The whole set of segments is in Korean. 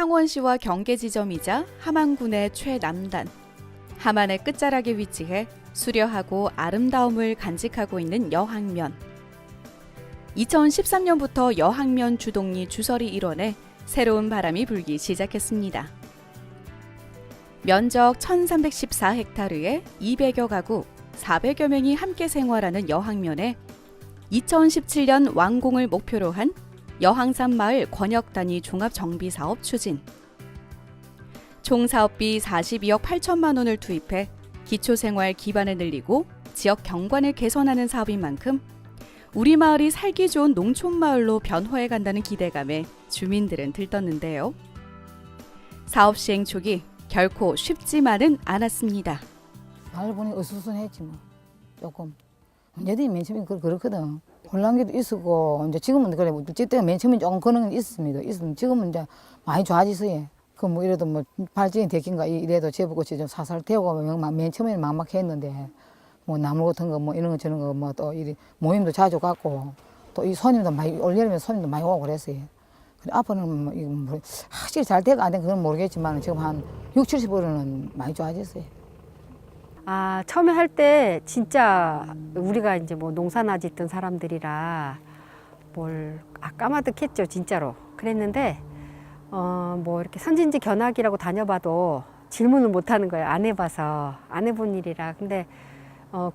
창원시와 경계 지점이자 함안군의 최남단, 함안의 끝자락에 위치해 수려하고 아름다움을 간직하고 있는 여항면. 2013년부터 여항면 주동리 주설이 일원에 새로운 바람이 불기 시작했습니다. 면적 1314헥타르에 200여 가구, 400여 명이 함께 생활하는 여항면에 2017년 완공을 목표로 한 여항산 마을 권역단위 종합정비사업 추진. 총 사업비 42억 8천만 원을 투입해 기초생활 기반을 늘리고 지역 경관을 개선하는 사업인 만큼 우리 마을이 살기 좋은 농촌마을로 변화해 간다는 기대감에 주민들은 들떴는데요. 사업 시행 초기 결코 쉽지만은 않았습니다. 마을 보니 어수선했지 뭐. 조금. 얘들이 맨 처음에 그렇거든. 혼란기도 있었고 이제 지금은 그래 어쨌든 맨 처음에 조금 그런 건 있습니다. 있으면 지금은 이제 많이 좋아지서요. 그 뭐 이래도 뭐 발전이 됐긴가 이래도 제부꽃이 좀 살살 태우고 맨 처음에는 막막했는데 뭐 나물 같은 거 뭐 이런 거 저런 거 뭐 또 이리 모임도 자주 갖고 또 이 손님도 많이 올여름에 손님도 많이 오고 그랬어요. 그래 앞으로는 뭐 이거 뭐 확실히 잘 될까 안 될까 그건 모르겠지만 지금 한 60~70%는 많이 좋아졌어요. 아, 처음에 할 때 진짜 우리가 이제 뭐 농사나 짓던 사람들이라 뭘 까마득했죠, 진짜로. 그랬는데 뭐 이렇게 선진지 견학이라고 다녀봐도 질문을 못 하는 거예요. 안 해봐서 안 해본 일이라. 근데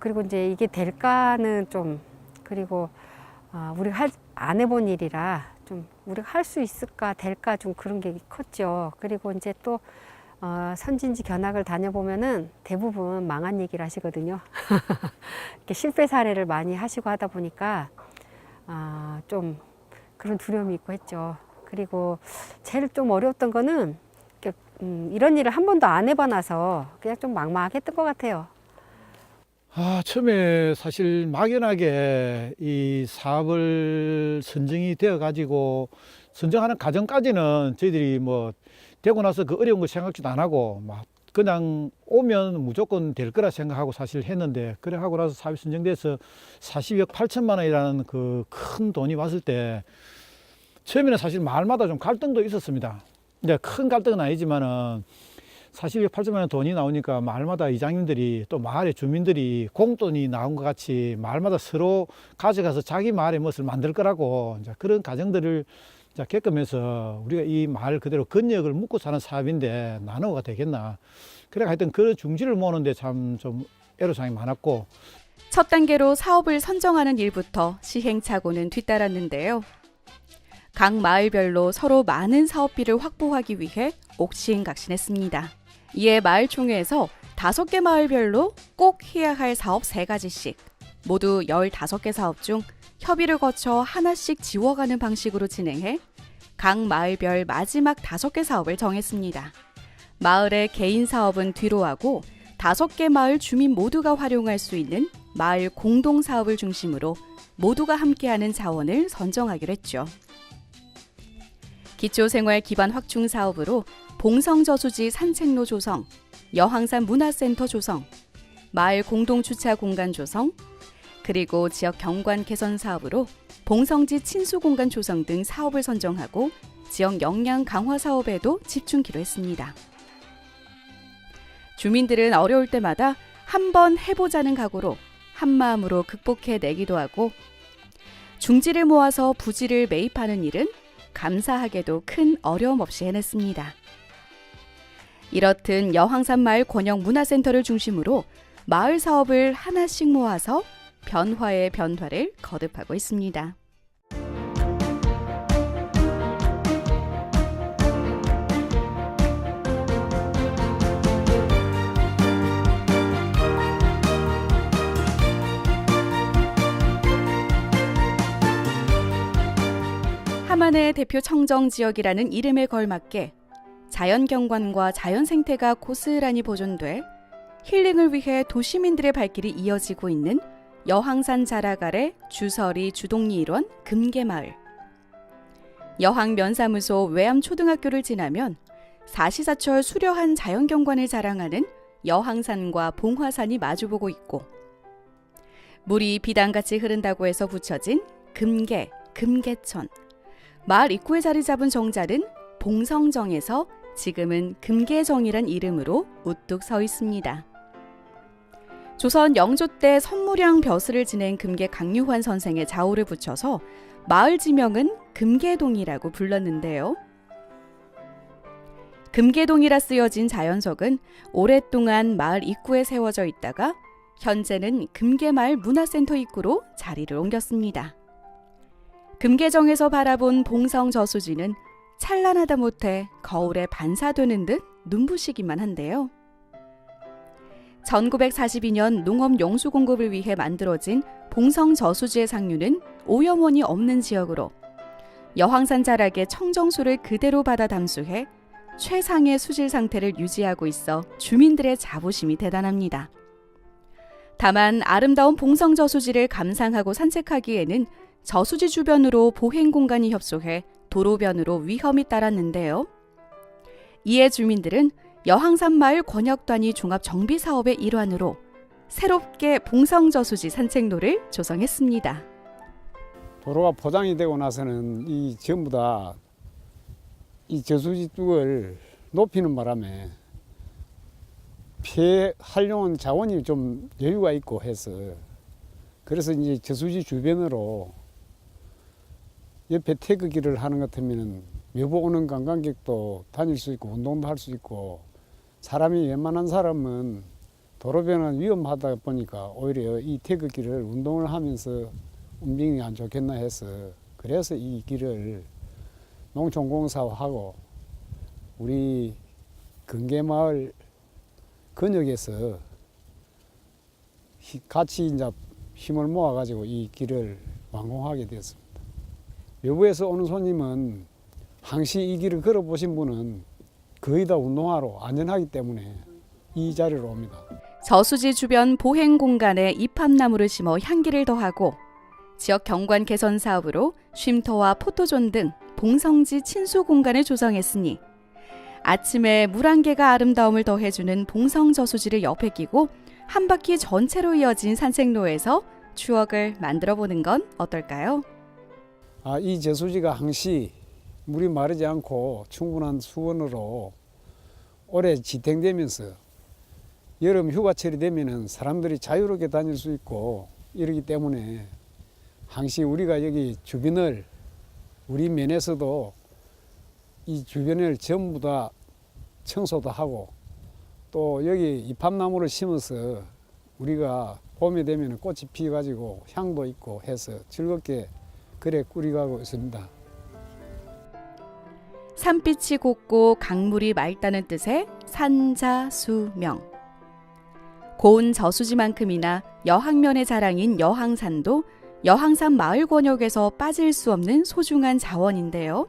그리고 이제 이게 될까는 좀 그리고 우리가 안 해본 일이라 좀 우리가 할 수 있을까 될까 좀 그런 게 컸죠. 그리고 이제 또 선진지 견학을 다녀보면은 대부분 망한 얘기를 하시거든요. 이렇게 실패 사례를 많이 하시고 하다 보니까 좀 그런 두려움이 있고 했죠. 그리고 제일 좀 어려웠던 거는 이런 일을 한 번도 안 해봐놔서 그냥 좀 막막했던 것 같아요. 처음에 사실 막연하게 이 사업을 선정이 되어 가지고 선정하는 과정까지는 저희들이 뭐 되고 나서 그 어려운 거 생각지도 안 하고 막 그냥 오면 무조건 될 거라 생각하고 사실 했는데 그래 하고 나서 사업이 선정돼서 42억 8천만 원이라는 그 큰 돈이 왔을 때 처음에는 사실 마을마다 좀 갈등도 있었습니다. 이제 큰 갈등은 아니지만은 42억 8천만 원 돈이 나오니까 마을마다 이장님들이 또 마을의 주민들이 공돈이 나온 것 같이 마을마다 서로 가져가서 자기 마을의 멋을 만들 거라고 이제 그런 과정들을 겪으면서 우리가 이 마을 그대로 건역을 묻고 사는 사업인데 나누어가 되겠나. 그래 하여튼 그런 중지를 모으는데 참 좀 애로사항이 많았고. 첫 단계로 사업을 선정하는 일부터 시행착오는 뒤따랐는데요. 각 마을별로 서로 많은 사업비를 확보하기 위해 옥신각신했습니다. 이에 마을총회에서 5개 마을별로 꼭 해야 할 사업 3가지씩 모두 15개 사업 중 협의를 거쳐 하나씩 지워가는 방식으로 진행해 각 마을별 마지막 5개 사업을 정했습니다. 마을의 개인 사업은 뒤로 하고 5개 마을 주민 모두가 활용할 수 있는 마을 공동 사업을 중심으로 모두가 함께하는 자원을 선정하기로 했죠. 기초생활 기반 확충 사업으로 봉성저수지 산책로 조성, 여항산 문화센터 조성, 마을 공동주차 공간 조성, 그리고 지역 경관 개선 사업으로 봉성지 친수 공간 조성 등 사업을 선정하고 지역 역량 강화 사업에도 집중키로 했습니다. 주민들은 어려울 때마다 한번 해보자는 각오로 한마음으로 극복해내기도 하고 중지를 모아서 부지를 매입하는 일은 감사하게도 큰 어려움 없이 해냈습니다. 이렇듯 여항산 마을 권역 문화센터를 중심으로 마을 사업을 하나씩 모아서 변화의 변화를 거듭하고 있습니다. 함안의 대표 청정 지역이라는 이름에 걸맞게 자연경관과 자연생태가 고스란히 보존돼 힐링을 위해 도시민들의 발길이 이어지고 있는 여항산 자락 아래 주설이 주동리 일원 금계마을. 여항면사무소 외암초등학교를 지나면 사시사철 수려한 자연경관을 자랑하는 여항산과 봉화산이 마주보고 있고 물이 비단같이 흐른다고 해서 붙여진 금계, 금계천, 마을 입구에 자리 잡은 정자는 봉성정에서 지금은 금계정이란 이름으로 우뚝 서 있습니다. 조선 영조 때 선무량 벼슬을 지낸 금계 강유환 선생의 자호를 붙여서 마을 지명은 금계동이라고 불렀는데요. 금계동이라 쓰여진 자연석은 오랫동안 마을 입구에 세워져 있다가 현재는 금계마을 문화센터 입구로 자리를 옮겼습니다. 금계정에서 바라본 봉성 저수지는 찬란하다 못해 거울에 반사되는 듯 눈부시기만 한데요. 1942년 농업 용수 공급을 위해 만들어진 봉성 저수지의 상류는 오염원이 없는 지역으로 여황산 자락의 청정수를 그대로 받아 담수해 최상의 수질 상태를 유지하고 있어 주민들의 자부심이 대단합니다. 다만 아름다운 봉성 저수지를 감상하고 산책하기에는 저수지 주변으로 보행 공간이 협소해 도로변으로 위험이 따랐는데요. 이에 주민들은 여항산 마을 권역단위 종합 정비 사업의 일환으로 새롭게 봉성 저수지 산책로를 조성했습니다. 도로가 포장이 되고 나서는 이 전부 다 이 저수지 쪽을 높이는 바람에 피해 활용한 자원이 좀 여유가 있고 해서 그래서 이제 저수지 주변으로 옆에 태극기를 하는 것 같으면 외부 오는 관광객도 다닐 수 있고 운동도 할 수 있고 사람이 웬만한 사람은 도로변은 위험하다 보니까 오히려 이 태극기를 운동을 하면서 운빙이 안 좋겠나 해서 그래서 이 길을 농촌공사하고 우리 근계마을 근역에서 같이 이제 힘을 모아가지고 이 길을 완공하게 되었습니다. 외부에서 오는 손님은 항시 이 길을 걸어보신 분은 거의 다 운동하러 안전하기 때문에 이 자리로 옵니다. 저수지 주변 보행 공간에 이팝나무를 심어 향기를 더하고 지역 경관 개선 사업으로 쉼터와 포토존 등 봉성지 친수 공간을 조성했으니 아침에 물안개가 아름다움을 더해주는 봉성 저수지를 옆에 끼고 한 바퀴 전체로 이어진 산책로에서 추억을 만들어 보는 건 어떨까요? 이 저수지가 항시 물이 마르지 않고 충분한 수온으로 오래 지탱되면서 여름 휴가철이 되면은 사람들이 자유롭게 다닐 수 있고 이러기 때문에 항시 우리가 여기 주변을 우리 면에서도 이 주변을 전부 다 청소도 하고 또 여기 이팝나무를 심어서 우리가 봄이 되면 꽃이 피어가지고 향도 있고 해서 즐겁게 그래 꾸려가고 있습니다. 산빛이 곱고 강물이 맑다는 뜻의 산자수명. 고운 저수지만큼이나 여항면의 자랑인 여항산도 여항산 마을 권역에서 빠질 수 없는 소중한 자원인데요.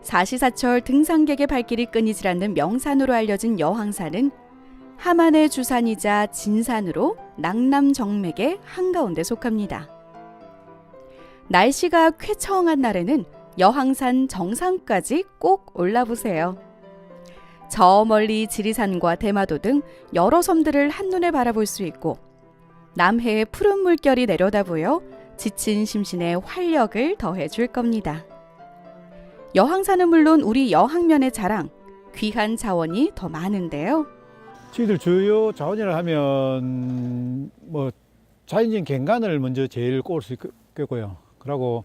사시사철 등산객의 발길이 끊이질 않는 명산으로 알려진 여항산은 하만의 주산이자 진산으로 낙남정맥의 한가운데 속합니다. 날씨가 쾌청한 날에는 여항산 정상까지 꼭 올라보세요. 저 멀리 지리산과 대마도 등 여러 섬들을 한눈에 바라볼 수 있고 남해의 푸른 물결이 내려다보여 지친 심신에 활력을 더해줄 겁니다. 여항산은 물론 우리 여항면의 자랑, 귀한 자원이 더 많은데요. 저희들 주요 자원이라 하면 뭐 자연적인 경관을 먼저 제일 꼽을 수 있겠고요. 그리고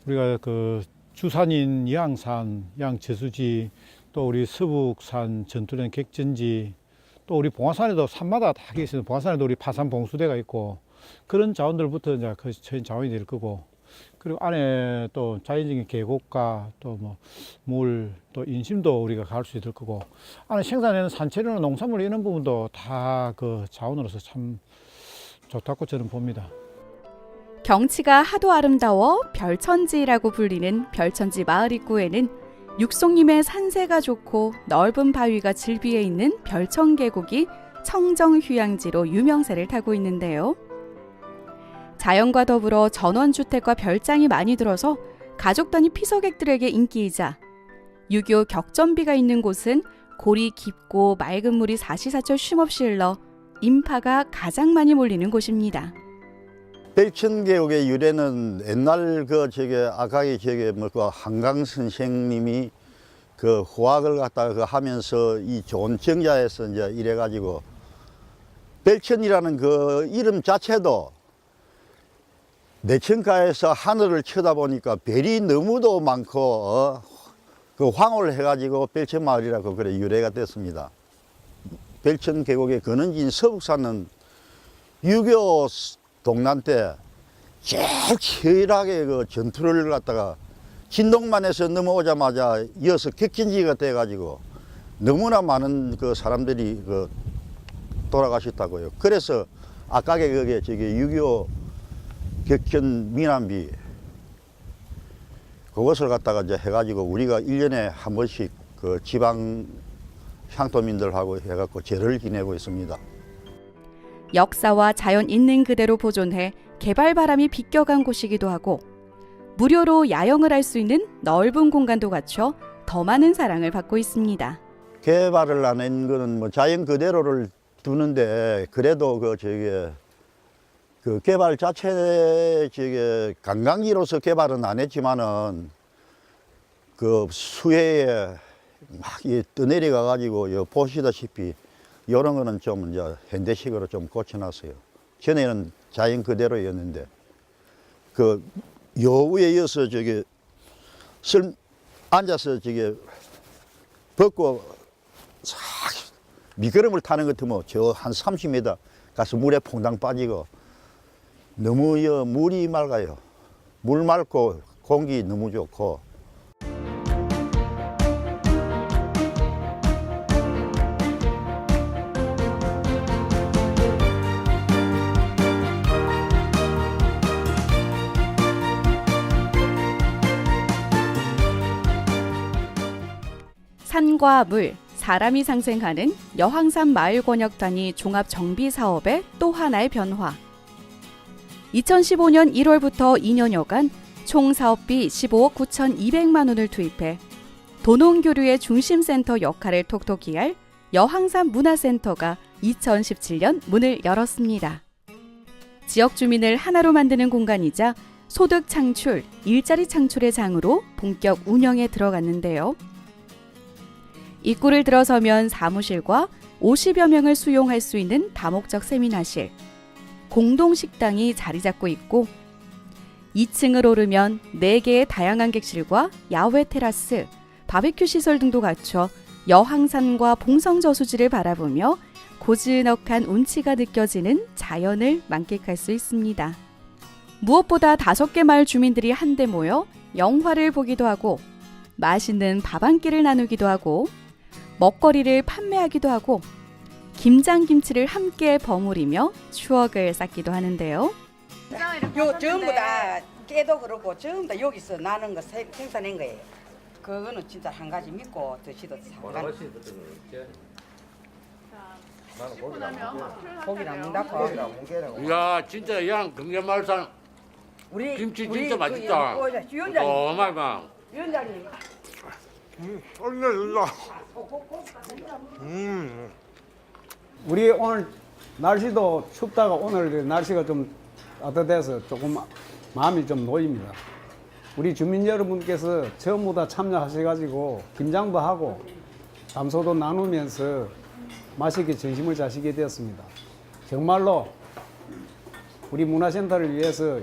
우리가 그 주산인 여항산, 여항저수지, 또 우리 서북산 전투된 객전지, 또 우리 봉화산에도 산마다 다 있어요. 봉화산에도 우리 파산 봉수대가 있고 그런 자원들부터 이제 그 자원이 될 거고, 그리고 안에 또 자연적인 계곡과 또 뭐 물, 또 인심도 우리가 가을 수 있을 거고, 안에 생산하는 산채류나 농산물 이런 부분도 다 그 자원으로서 참 좋다고 저는 봅니다. 경치가 하도 아름다워 별천지라고 불리는 별천지 마을 입구에는 육송림의 산세가 좋고 넓은 바위가 질비해 있는 별천계곡이 청정휴양지로 유명세를 타고 있는데요. 자연과 더불어 전원주택과 별장이 많이 들어서 가족 단위 피서객들에게 인기이자 유교 격전비가 있는 곳은 골이 깊고 맑은 물이 사시사철 쉼없이 흘러 인파가 가장 많이 몰리는 곳입니다. 별천계곡의 유래는 옛날 아가의 기억에 한강 선생님이 그 호학을 갖다가 그 하면서 이 좋은 정자에서 이제 이래가지고 벨천이라는 그 이름 자체도 내천가에서 하늘을 쳐다보니까 별이 너무도 많고 그 황홀 해가지고 벨천마을이라고 그래 유래가 됐습니다. 벨천 계곡의 근원지인 서북산은 유교 동란 때 제일 치열하게 그 전투를 갖다가 진동만에서 넘어오자마자 이어서 격전지가 돼가지고 너무나 많은 그 사람들이 그 돌아가셨다고요. 그래서 아까게 그게 저기 6.25 격전 민안비 그것을 갖다가 이제 해가지고 우리가 1년에 한 번씩 그 지방 향토민들하고 해갖고 제를 지내고 있습니다. 역사와 자연 있는 그대로 보존해 개발 바람이 비껴간 곳이기도 하고 무료로 야영을 할 수 있는 넓은 공간도 갖춰 더 많은 사랑을 받고 있습니다. 개발을 안 한 거는 뭐 자연 그대로를 두는데 그래도 그 저기 그 개발 자체 저기 관광지로서 개발은 안 했지만은 그 수해에 막 떠내려가 가지고 보시다시피 이런 거는 좀 이제 현대식으로 좀 고쳐놨어요. 전에는 자연 그대로였는데 그 여우에 이어서 저기 앉아서 저기 벗고 싹 미끄럼을 타는 것 같으면 저 한 30m 가서 물에 퐁당 빠지고 너무 물이 맑아요. 물 맑고 공기 너무 좋고. 산과 물, 사람이 상생하는 여황산 마을권역단위 종합정비사업의 또 하나의 변화. 2015년 1월부터 2년여간 총 사업비 15억 9,200만 원을 투입해 도농교류의 중심센터 역할을 톡톡히 할 여황산 문화센터가 2017년 문을 열었습니다. 지역 주민을 하나로 만드는 공간이자 소득 창출, 일자리 창출의 장으로 본격 운영에 들어갔는데요. 입구를 들어서면 사무실과 50여 명을 수용할 수 있는 다목적 세미나실, 공동식당이 자리 잡고 있고 2층을 오르면 4개의 다양한 객실과 야외 테라스, 바베큐 시설 등도 갖춰 여황산과 봉성저수지를 바라보며 고즈넉한 운치가 느껴지는 자연을 만끽할 수 있습니다. 무엇보다 5개 마을 주민들이 한데 모여 영화를 보기도 하고 맛있는 밥 한 끼를 나누기도 하고 먹거리를 판매하기도 하고 김장김치를 함께 버무리며 추억을 쌓기도 하는데요. 요 전부 다 깨도 그렇고 전부 다 여기서 나는 거 생산한 거예요. 그거는 진짜 한 가지 믿고 드시도 상관. 고기랑 문닫고. 이야 진짜 양 금계말산 우리 김치 우리 진짜 맛있다. 위원장님, 고마워. 위원장님. 우리 오늘 날씨도 춥다가 오늘 날씨가 좀 따뜻해서 조금 마음이 좀 놓입니다. 우리 주민 여러분께서 전부 다 참여하셔가지고 김장도 하고 담소도 나누면서 맛있게 점심을 자시게 되었습니다. 정말로 우리 문화센터를 위해서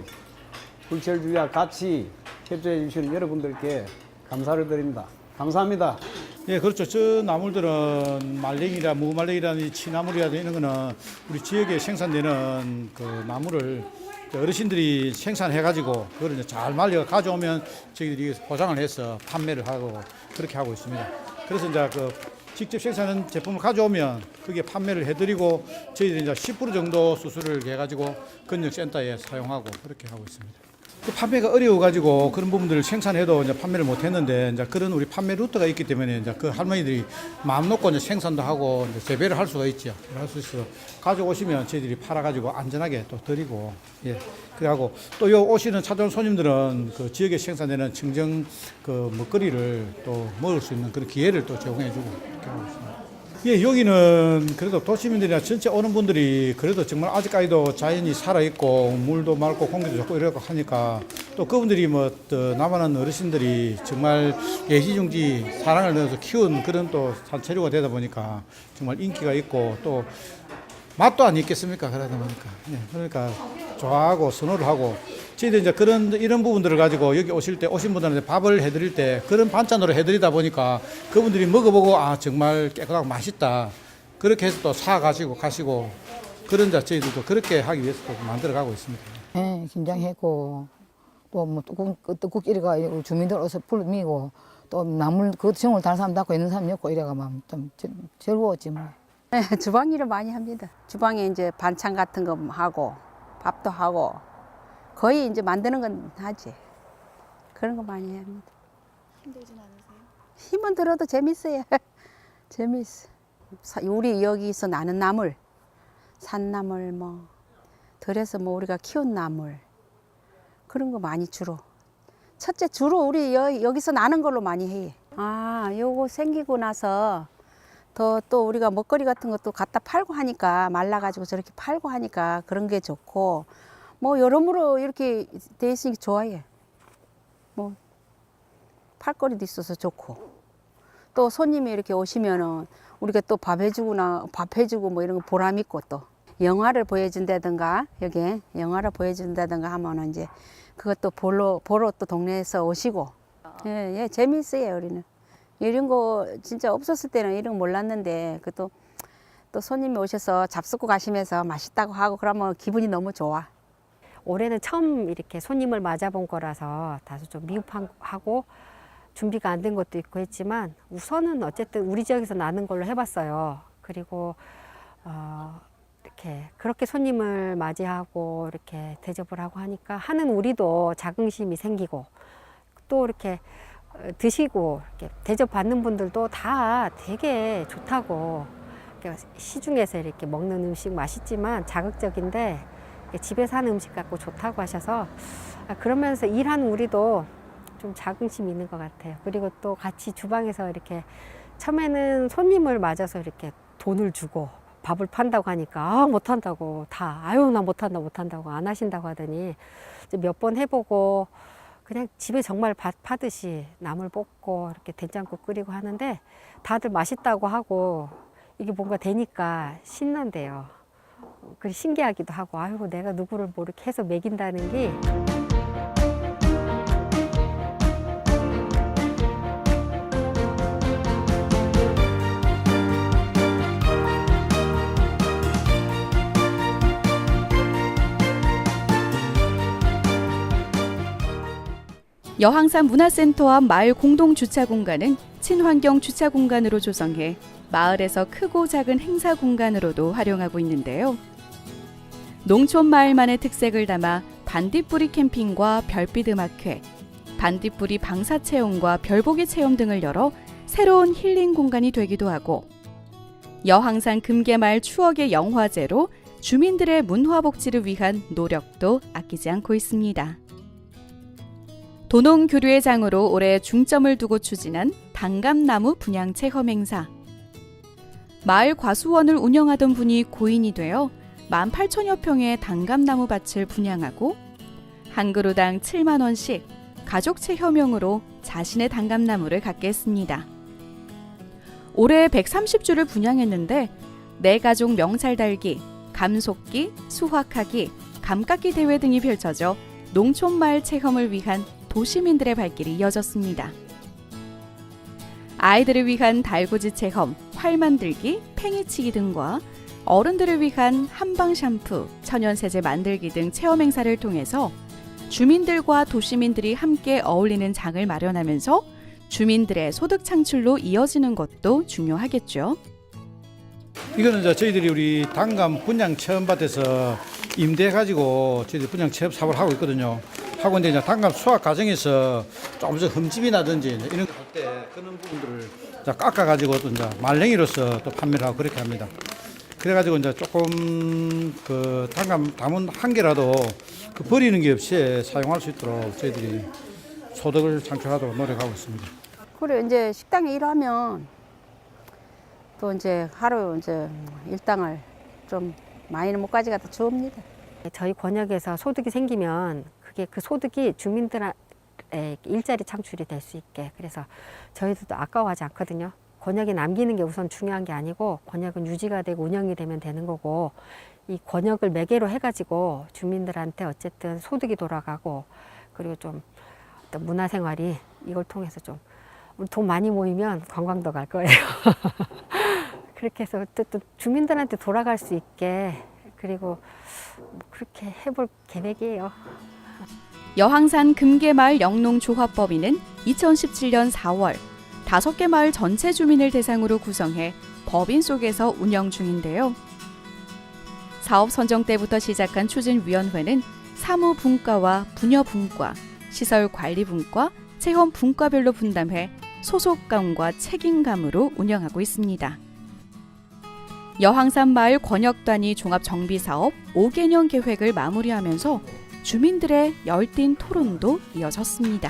불철주야 같이 협조해 주시는 여러분들께 감사를 드립니다. 감사합니다. 예, 그렇죠. 저 나물들은 말랭이라 무말랭이라든지 취나물이라든지 이런 거는 우리 지역에 생산되는 그 나물을 어르신들이 생산해가지고 그걸 이제 잘 말려 가져오면 저희들이 포장을 해서 판매를 하고 그렇게 하고 있습니다. 그래서 이제 그 직접 생산한 제품을 가져오면 그게 판매를 해드리고 저희들이 이제 10% 정도 수수료를 해가지고 건역센터에 사용하고 그렇게 하고 있습니다. 그 판매가 어려워가지고 그런 부분들을 생산해도 이제 판매를 못했는데 이제 그런 우리 판매 루트가 있기 때문에 이제 그 할머니들이 마음 놓고 이제 생산도 하고 이제 재배를 할 수가 있죠. 할 수 있어 가져오시면 저희들이 팔아가지고 안전하게 또 드리고 예 그래하고 또 요 오시는 찾아온 손님들은 그 지역에 생산되는 청정 그 먹거리를 또 먹을 수 있는 그런 기회를 또 제공해주고 이렇게 하고 있습니다. 예, 여기는 그래도 도시민들이나 전체 오는 분들이 그래도 정말 아직까지도 자연이 살아있고 물도 맑고 공기도 좋고 이러고 하니까 또 그분들이 뭐 또 남한한 어르신들이 정말 예시중지 사랑을 넣어서 키운 그런 또 산체류가 되다 보니까 정말 인기가 있고 또 맛도 안 있겠습니까? 그러다 보니까. 예, 그러니까 좋아하고 선호를 하고 저희들 이제 이런 부분들을 가지고 여기 오실 때 오신 분들한테 밥을 해드릴 때 그런 반찬으로 해드리다 보니까 그분들이 먹어보고 아 정말 깨끗하고 맛있다 그렇게 해서 또 사가시고 가시고 그런 이제 저희들도 그렇게 하기 위해서 또 만들어가고 있습니다. 예, 김장했고 또 뭐 떡국 이래가 주민들 어서 불미고 또 나물 그 정을 다른 사람 닦고 있는 사람 없고 이래가 좀 즐거웠지 뭐. 네, 주방 일을 많이 합니다. 주방에 이제 반찬 같은 거 하고 밥도 하고 거의 이제 만드는 건 하지. 그런 거 많이 합니다. 힘들진 않으세요? 힘은 들어도 재밌어요. 재밌어. 우리 여기서 나는 나물, 산나물 뭐 들에서 뭐 우리가 키운 나물 그런 거 많이 주로. 첫째 주로 우리 여기서 나는 걸로 많이 해. 아, 요거 생기고 나서 또 우리가 먹거리 같은 것도 갖다 팔고 하니까 말라가지고 저렇게 팔고 하니까 그런 게 좋고 뭐 여러모로 이렇게 돼 있으니까 좋아요. 뭐 팔거리도 있어서 좋고 또 손님이 이렇게 오시면은 우리가 또 밥 해주고 뭐 이런 거 보람 있고 또 영화를 보여준다든가 여기 영화를 보여준다든가 하면은 이제 그것도 보러 또 동네에서 오시고 예, 재미있어요 우리는. 이런 거 진짜 없었을 때는 이런 거 몰랐는데 또 손님이 오셔서 잡수고 가시면서 맛있다고 하고 그러면 기분이 너무 좋아. 올해는 처음 이렇게 손님을 맞아본 거라서 다소 좀 미흡하고 준비가 안 된 것도 있고 했지만 우선은 어쨌든 우리 지역에서 나는 걸로 해봤어요. 그리고 이렇게 그렇게 손님을 맞이하고 이렇게 대접을 하고 하니까 하는 우리도 자긍심이 생기고 또 이렇게 드시고 이렇게 대접받는 분들도 다 되게 좋다고 시중에서 이렇게 먹는 음식 맛있지만 자극적인데 집에서 하는 음식 갖고 좋다고 하셔서 그러면서 일하는 우리도 좀 자긍심이 있는 것 같아요. 그리고 또 같이 주방에서 이렇게 처음에는 손님을 맞아서 이렇게 돈을 주고 밥을 판다고 하니까 못한다고 다 아유 나 못한다고 안 하신다고 하더니 몇 번 해보고 그냥 집에 정말 밥 하듯이 나물 볶고 이렇게 된장국 끓이고 하는데 다들 맛있다고 하고 이게 뭔가 되니까 신난대요. 그리고 신기하기도 하고 아이고 내가 누구를 뭐 이렇게 해서 먹인다는 게 여항산 문화센터 앞 마을 공동 주차 공간은 친환경 주차 공간으로 조성해 마을에서 크고 작은 행사 공간으로도 활용하고 있는데요. 농촌 마을만의 특색을 담아 반딧불이 캠핑과 별빛 음악회, 반딧불이 방사 체험과 별보기 체험 등을 열어 새로운 힐링 공간이 되기도 하고 여항산 금계마을 추억의 영화제로 주민들의 문화 복지를 위한 노력도 아끼지 않고 있습니다. 도농교류의 장으로 올해 중점을 두고 추진한 단감나무 분양 체험 행사. 마을 과수원을 운영하던 분이 고인이 되어 18,000여 평의 단감나무 밭을 분양하고 한 그루당 7만 원씩 가족 체험용으로 자신의 단감나무를 갖게 했습니다. 올해 130주를 분양했는데 내 가족 명찰 달기, 감속기, 수확하기, 감깎기 대회 등이 펼쳐져 농촌마을 체험을 위한 도시민들의 발길이 이어졌습니다. 아이들을 위한 달구지 체험, 활 만들기, 팽이치기 등과 어른들을 위한 한방 샴푸, 천연세제 만들기 등 체험 행사를 통해서 주민들과 도시민들이 함께 어울리는 장을 마련하면서 주민들의 소득 창출로 이어지는 것도 중요하겠죠. 이거는 이제 저희들이 우리 단감 분양 체험밭에서 임대해가지고 저희들 분양 체험 사업을 하고 있거든요. 하고 있는데 이제 단감 수확 과정에서 조금 흠집이 나든지 이런 거 할 때 그런 부분들을 깎아가지고 또 이제 말랭이로서 또 판매를 하고 그렇게 합니다. 그래가지고 이제 조금 그 단감 담은 한 개라도 그 버리는 게 없이 사용할 수 있도록 저희들이 소득을 창출하도록 노력하고 있습니다. 그래 이제 식당에 일하면 또 이제 하루 이제 일당을 좀 많이는 못 가져가다 줍니다. 저희 권역에서 소득이 생기면 그게 그 소득이 주민들의 일자리 창출이 될 수 있게, 그래서 저희들도 아까워하지 않거든요. 권역에 남기는 게 우선 중요한 게 아니고 권역은 유지가 되고 운영이 되면 되는 거고, 이 권역을 매개로 해가지고 주민들한테 어쨌든 소득이 돌아가고, 그리고 좀 어떤 문화생활이 이걸 통해서 좀 돈 많이 모이면 관광도 갈 거예요. 그렇게 해서 어쨌든 주민들한테 돌아갈 수 있게, 그리고 그렇게 해볼 계획이에요. 여항산 금계마을 영농조합법인은 2017년 4월 5개 마을 전체 주민을 대상으로 구성해 법인 속에서 운영 중인데요. 사업 선정 때부터 시작한 추진위원회는 사무분과와 분야분과, 시설관리분과, 체험분과별로 분담해 소속감과 책임감으로 운영하고 있습니다. 여항산 마을 권역단위 종합정비사업 5개년 계획을 마무리하면서 주민들의 열띤 토론도 이어졌습니다.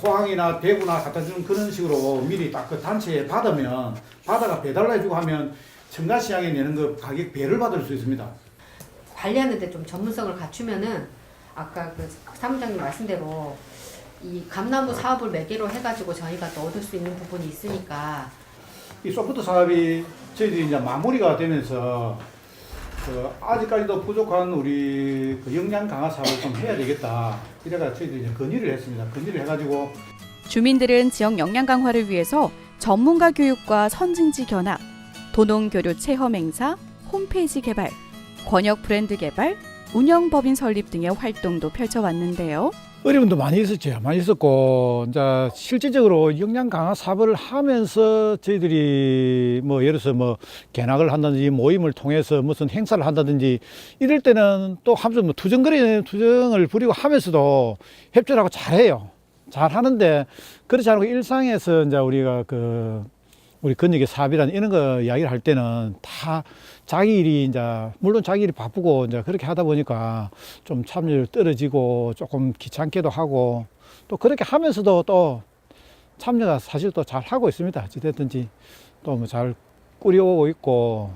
포항이나 대구나 갖다 주는 그런 식으로 미리 딱 그 단체에 받으면 바다가 배달해주고 하면 청가시장에 내는 그 가격 배를 받을 수 있습니다. 관리하는데 좀 전문성을 갖추면은 아까 그 사무장님 말씀대로 이 감나무 사업을 매개로 해가지고 저희가 또 얻을 수 있는 부분이 있으니까. 이 소프트 사업이 저희들이 이제 마무리가 되면서 그 아직까지도 부족한 우리 그 역량 강화 사업을 좀 해야 되겠다. 이래가 저희들이 이제 건의를 했습니다. 건의를 해가지고 주민들은 지역 역량 강화를 위해서 전문가 교육과 선진지 견학, 도농교류 체험 행사, 홈페이지 개발, 권역 브랜드 개발, 운영법인 설립 등의 활동도 펼쳐왔는데요. 어려움도 많이 있었죠. 많이 있었고, 이제 실질적으로 역량 강화 사업을 하면서 저희들이 뭐 예를 들어서 뭐 견학을 한다든지 모임을 통해서 무슨 행사를 한다든지 이럴 때는 또 하면서 뭐 투정을 부리고 하면서도 협조를 하고 잘해요. 잘 하는데 그렇지 않고 일상에서 이제 우리가 우리 권역의 사업이란 이런 거 이야기를 할 때는 다 자기 일이 이제 물론 자기 일이 바쁘고 이제 그렇게 하다 보니까 좀 참여율 떨어지고 조금 귀찮게도 하고 또 그렇게 하면서도 또 참여가 사실 또 잘 하고 있습니다. 어찌됐든지 또 뭐 잘 꾸려오고 있고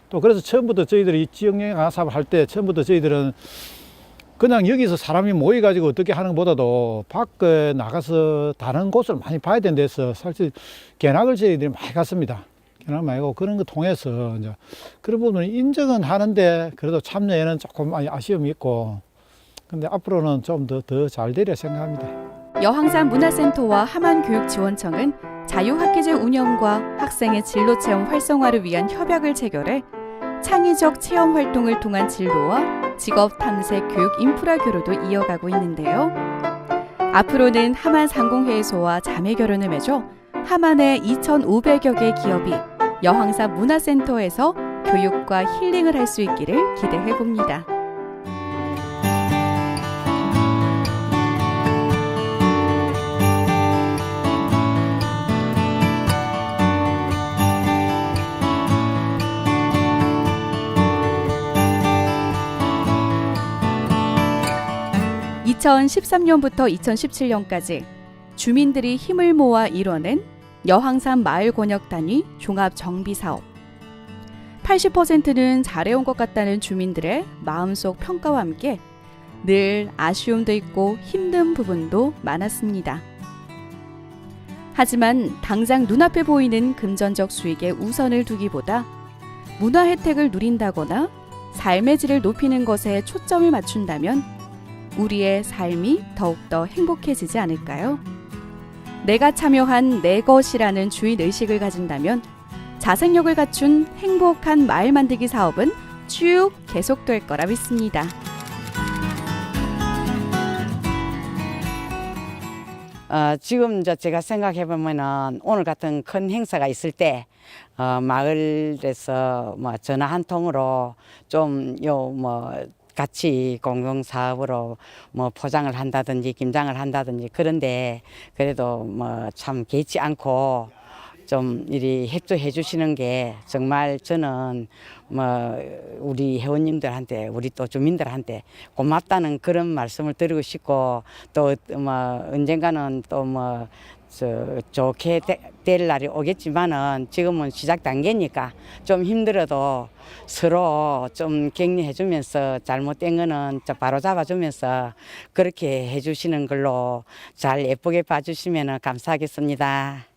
또 그래서 처음부터 저희들이 지역여행 강화 사업을 할 때 처음부터 저희들은 그냥 여기서 사람이 모여가지고 어떻게 하는 것보다도 밖에 나가서 다른 곳을 많이 봐야 되는 데서 사실 견학을 저희들이 많이 갔습니다. 견학 많이 가고 그런 거 통해서 이제 그런 부분을 인정은 하는데 그래도 참여에는 조금 많이 아쉬움이 있고 근데 앞으로는 좀 더 잘 되리라 생각합니다. 여항산 문화센터와 함안교육지원청은 자유학기제 운영과 학생의 진로체험 활성화를 위한 협약을 체결해 창의적 체험 활동을 통한 진로와 직업 탐색 교육 인프라 교류도 이어가고 있는데요. 앞으로는 함안 상공회의소와 자매 결연을 맺어 함안의 2,500여 개 기업이 여항산 문화센터에서 교육과 힐링을 할 수 있기를 기대해 봅니다. (2013년부터) (2017년까지) 주민들이 힘을 모아 이뤄낸 여항산 마을 권역 단위 종합 정비 사업. 80%는 잘해온 것 같다는 주민들의 마음속 평가와 함께 늘 아쉬움도 있고 힘든 부분도 많았습니다. 하지만 당장 눈앞에 보이는 금전적 수익에 우선을 두기보다 문화 혜택을 누린다거나 삶의 질을 높이는 것에 초점을 맞춘다면 우리의 삶이 더욱더 행복해지지 않을까요? 내가 참여한 내 것이라는 주인의식을 가진다면 자생력을 갖춘 행복한 마을 만들기 사업은 쭉 계속될 거라 믿습니다. 지금 이제 제가 생각해 보면은 오늘 같은 큰 행사가 있을 때 마을에서 뭐 전화 한 통으로 좀 같이 공동사업으로 뭐 포장을 한다든지 김장을 한다든지 그런데 그래도 뭐 참 개의치 않고 좀 이리 협조해 주시는 게 정말 저는 뭐 우리 회원님들한테 우리 또 주민들한테 고맙다는 그런 말씀을 드리고 싶고 또 뭐 언젠가는 또 뭐 좋게 될 날이 오겠지만은 지금은 시작 단계니까 좀 힘들어도 서로 좀 격려해주면서 잘못된 거는 바로 잡아주면서 그렇게 해주시는 걸로 잘 예쁘게 봐주시면 감사하겠습니다.